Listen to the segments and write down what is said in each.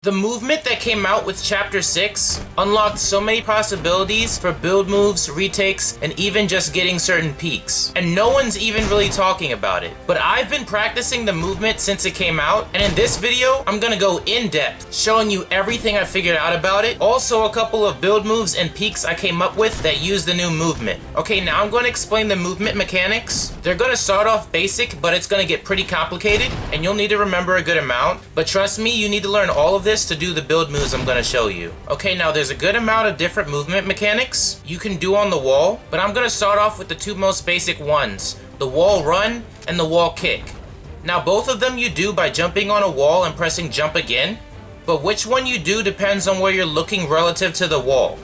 The movement that came out with Chapter 6 unlocked so many possibilities for build moves, retakes, and even just getting certain peaks. And no one's even really talking about it. But I've been practicing the movement since it came out, and in this video, I'm gonna go in depth, showing you everything I figured out about it. Also, a couple of build moves and peaks I came up with that use the new movement. Okay, now I'm gonna explain the movement mechanics. They're gonna start off basic, but it's gonna get pretty complicated, and you'll need to remember a good amount. But trust me, you need to learn all of this to do the build moves I'm gonna show you. Okay, now there's a good amount of different movement mechanics you can do on the wall, but I'm gonna start off with the two most basic ones, the wall run and the wall kick. Now both of them you do by jumping on a wall and pressing jump again, but which one you do depends on where you're looking relative to the wall.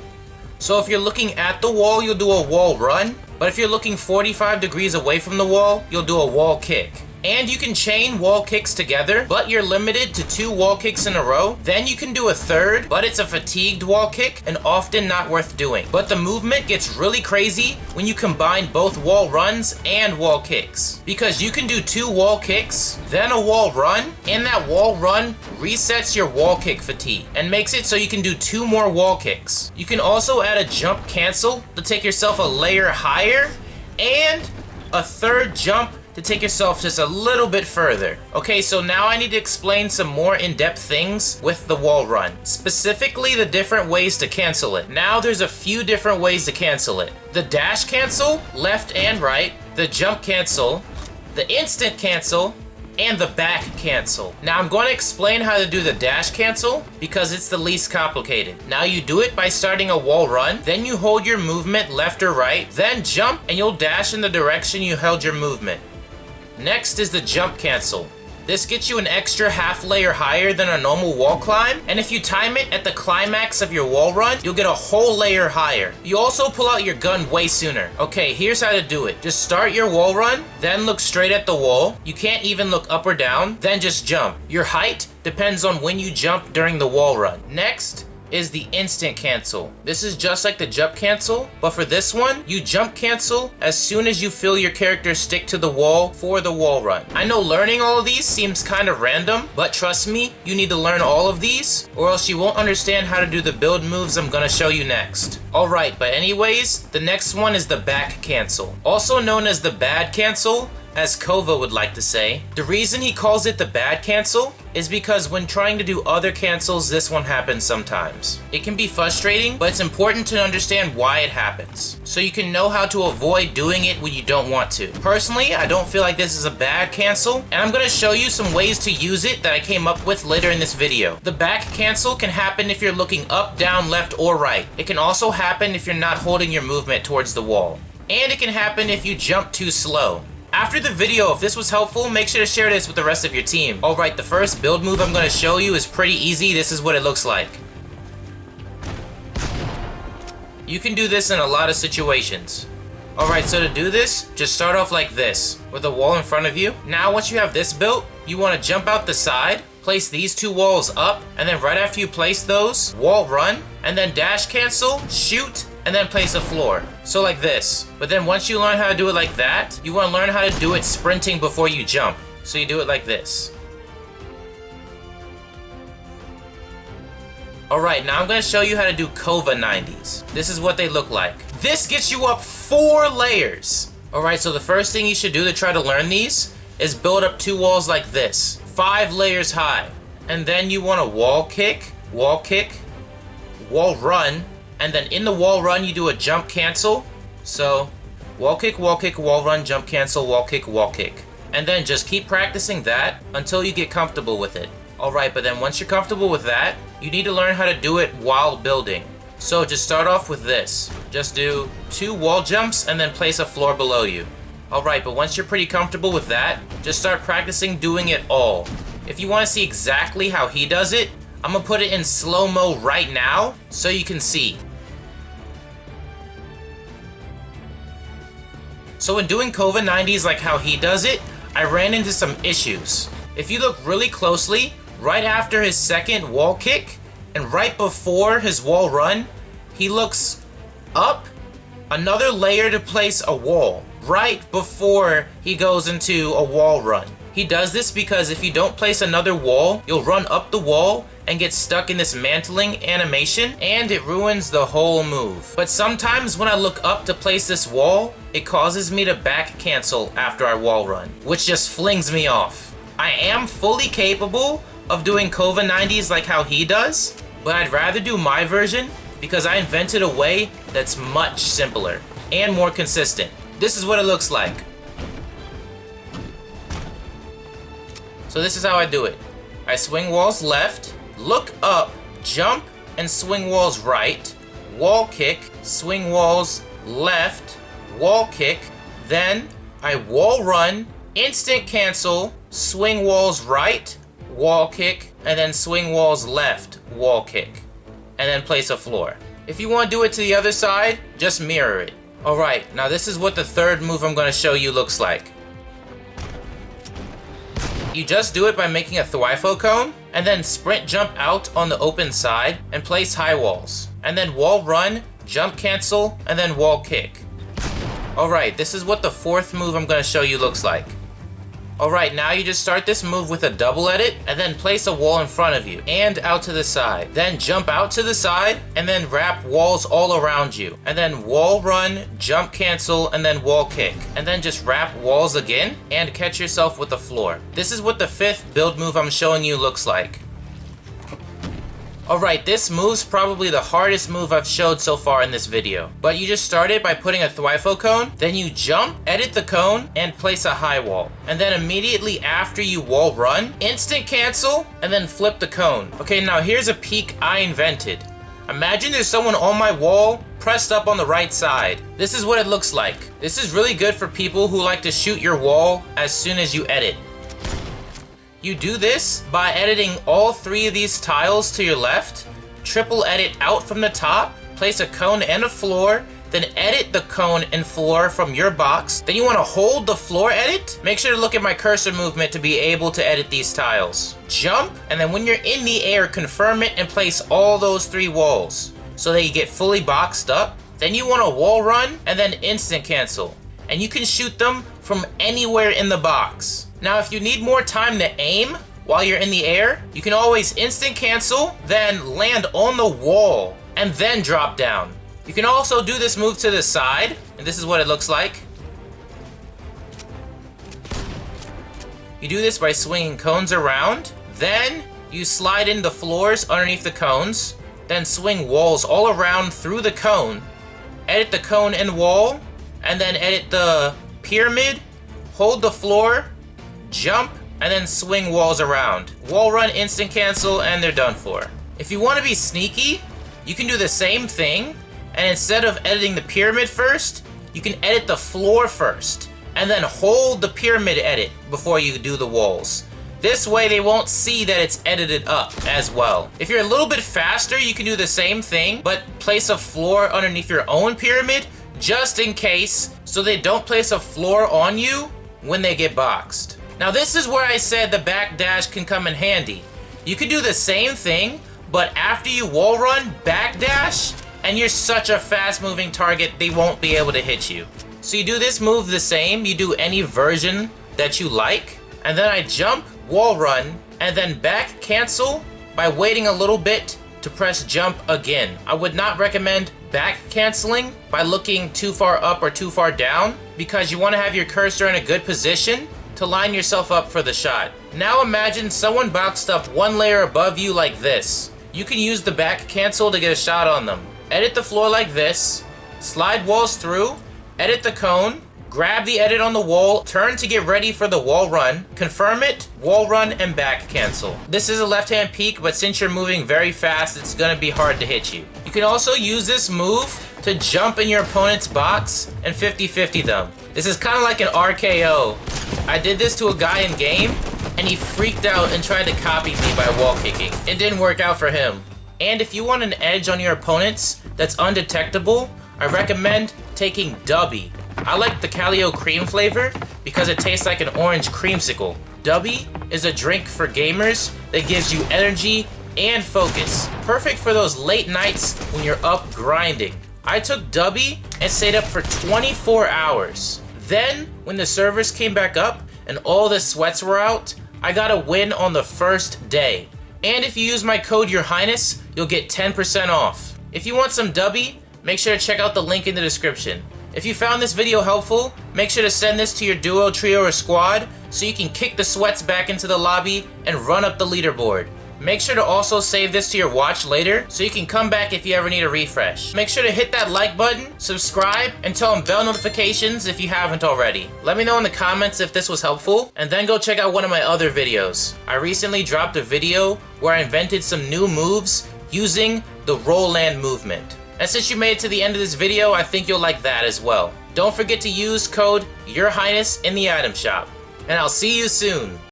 So if you're looking at the wall, you'll do a wall run, but if you're looking 45 degrees away from the wall, you'll do a wall kick. And you can chain wall kicks together, but you're limited to 2 wall kicks in a row. Then you can do a third, but it's a fatigued wall kick and often not worth doing. But the movement gets really crazy when you combine both wall runs and wall kicks. Because you can do 2 wall kicks, then a wall run, and that wall run resets your wall kick fatigue and makes it so you can do 2 more wall kicks. You can also add a jump cancel to take yourself a layer higher, and a third jump to take yourself just a little bit further. Okay, so now I need to explain some more in-depth things with the wall run. Specifically, the different ways to cancel it. Now there's a few different ways to cancel it. The dash cancel, left and right, the jump cancel, the instant cancel, and the back cancel. Now I'm going to explain how to do the dash cancel because it's the least complicated. Now you do it by starting a wall run, then you hold your movement left or right, then jump and you'll dash in the direction you held your movement. Next is the jump cancel. This gets you an extra half layer higher than a normal wall climb, and if you time it at the climax of your wall run, you'll get a whole layer higher. You also pull out your gun way sooner. Okay, here's how to do it. Just start your wall run, then look straight at the wall. You can't even look up or down, then just jump. Your height depends on when you jump during the wall run. Next is the instant cancel. This is just like the jump cancel, but for this one, you jump cancel as soon as you feel your character stick to the wall for the wall run. I know learning all of these seems kind of random, but trust me, you need to learn all of these, or else you won't understand how to do the build moves I'm gonna show you next. Alright, but anyways, the next one is the back cancel. Also known as the bad cancel, as Kovah would like to say. The reason he calls it the bad cancel is because when trying to do other cancels, this one happens sometimes. It can be frustrating, but it's important to understand why it happens, so you can know how to avoid doing it when you don't want to. Personally, I don't feel like this is a bad cancel, and I'm gonna show you some ways to use it that I came up with later in this video. The back cancel can happen if you're looking up, down, left, or right. It can also happen if you're not holding your movement towards the wall. And it can happen if you jump too slow. After the video, if this was helpful, make sure to share this with the rest of your team. Alright, the first build move I'm going to show you is pretty easy. This is what it looks like. You can do this in a lot of situations. Alright, so to do this, just start off like this, with a wall in front of you. Now once you have this built, you want to jump out the side, place these 2 walls up, and then right after you place those, wall run, and then dash cancel, shoot, and then place a floor. So like this. But then once you learn how to do it like that, you want to learn how to do it sprinting before you jump. So you do it like this. Alright, now I'm going to show you how to do Kovah 90s. This is what they look like. This gets you up 4 layers. Alright, so the first thing you should do to try to learn these is build up 2 walls like this, 5 layers high. And then you want a wall kick, wall run, and then in the wall run you do a jump cancel. So wall kick, wall run, jump cancel, wall kick, wall kick. And then just keep practicing that until you get comfortable with it. Alright, but then once you're comfortable with that, you need to learn how to do it while building. So just start off with this. Just do 2 wall jumps and then place a floor below you. Alright, but once you're pretty comfortable with that, just start practicing doing it all. If you want to see exactly how he does it, I'm gonna put it in slow-mo right now so you can see. So when doing Kovah 90s like how he does it, I ran into some issues. If you look really closely, right after his second wall kick and right before his wall run, he looks up, another layer to place a wall, right before he goes into a wall run. He does this because if you don't place another wall, you'll run up the wall and get stuck in this mantling animation, and it ruins the whole move. But sometimes when I look up to place this wall, it causes me to back cancel after I wall run, which just flings me off. I am fully capable of doing Kovah 90s like how he does, but I'd rather do my version because I invented a way that's much simpler and more consistent. This is what it looks like. So this is how I do it. I swing walls left, look up, jump, and swing walls right, wall kick, swing walls left, wall kick, then I wall run, instant cancel, swing walls right, wall kick, and then swing walls left, wall kick, and then place a floor. If you want to do it to the other side, just mirror it. Alright, now this is what the third move I'm going to show you looks like. You just do it by making a thwifo cone, and then sprint jump out on the open side, and place high walls. And then wall run, jump cancel, and then wall kick. Alright, this is what the fourth move I'm going to show you looks like. Alright, now you just start this move with a double edit, and then place a wall in front of you, and out to the side. Then jump out to the side, and then wrap walls all around you. And then wall run, jump cancel, and then wall kick. And then just wrap walls again, and catch yourself with the floor. This is what the fifth build move I'm showing you looks like. Alright, this move's probably the hardest move I've showed so far in this video. But you just start it by putting a thwifo cone, then you jump, edit the cone, and place a high wall. And then immediately after you wall run, instant cancel, and then flip the cone. Okay, now here's a peek I invented. Imagine there's someone on my wall, pressed up on the right side. This is what it looks like. This is really good for people who like to shoot your wall as soon as you edit. You do this by editing all three of these tiles to your left, triple edit out from the top, place a cone and a floor, then edit the cone and floor from your box. Then you want to hold the floor edit. Make sure to look at my cursor movement to be able to edit these tiles. Jump, and then when you're in the air, confirm it and place all those three walls so that you get fully boxed up. Then you want to wall run and then instant cancel. And you can shoot them from anywhere in the box. Now, if you need more time to aim while you're in the air, you can always instant cancel, then land on the wall, and then drop down. You can also do this move to the side, and this is what it looks like. You do this by swinging cones around, then you slide in the floors underneath the cones, then swing walls all around through the cone, edit the cone and wall, and then edit the pyramid, hold the floor, jump, and then swing walls around. Wall run, instant cancel, and they're done for. If you want to be sneaky, you can do the same thing, and instead of editing the pyramid first, you can edit the floor first, and then hold the pyramid edit before you do the walls. This way they won't see that it's edited up as well. If you're a little bit faster, you can do the same thing, but place a floor underneath your own pyramid, just in case, so they don't place a floor on you when they get boxed. Now this is where I said the backdash can come in handy. You can do the same thing, but after you wall run, backdash, and you're such a fast moving target, they won't be able to hit you. So you do this move the same, you do any version that you like, and then I jump, wall run, and then back cancel by waiting a little bit to press jump again. I would not recommend back canceling by looking too far up or too far down, because you want to have your cursor in a good position to line yourself up for the shot. Now imagine someone boxed up one layer above you like this. You can use the back cancel to get a shot on them. Edit the floor like this, slide walls through, edit the cone, grab the edit on the wall, turn to get ready for the wall run, confirm it, wall run, and back cancel. This is a left-hand peek, but since you're moving very fast, it's gonna be hard to hit you. You can also use this move to jump in your opponent's box and 50-50 them. This is kind of like an RKO. I did this to a guy in game, and he freaked out and tried to copy me by wall kicking. It didn't work out for him. And if you want an edge on your opponents that's undetectable, I recommend taking Dubby. I like the Calio cream flavor because it tastes like an orange creamsicle. Dubby is a drink for gamers that gives you energy and focus. Perfect for those late nights when you're up grinding. I took Dubby and stayed up for 24 hours. Then, when the servers came back up, and all the sweats were out, I got a win on the first day. And if you use my code YOURHIGHNESS, you'll get 10% off. If you want some Dubby, make sure to check out the link in the description. If you found this video helpful, make sure to send this to your duo, trio, or squad so you can kick the sweats back into the lobby and run up the leaderboard. Make sure to also save this to your watch later so you can come back if you ever need a refresh. Make sure to hit that like button, subscribe, and turn on bell notifications if you haven't already. Let me know in the comments if this was helpful, and then go check out one of my other videos. I recently dropped a video where I invented some new moves using the Roland movement. And since you made it to the end of this video, I think you'll like that as well. Don't forget to use code YOURHIGHNESS in the item shop. And I'll see you soon.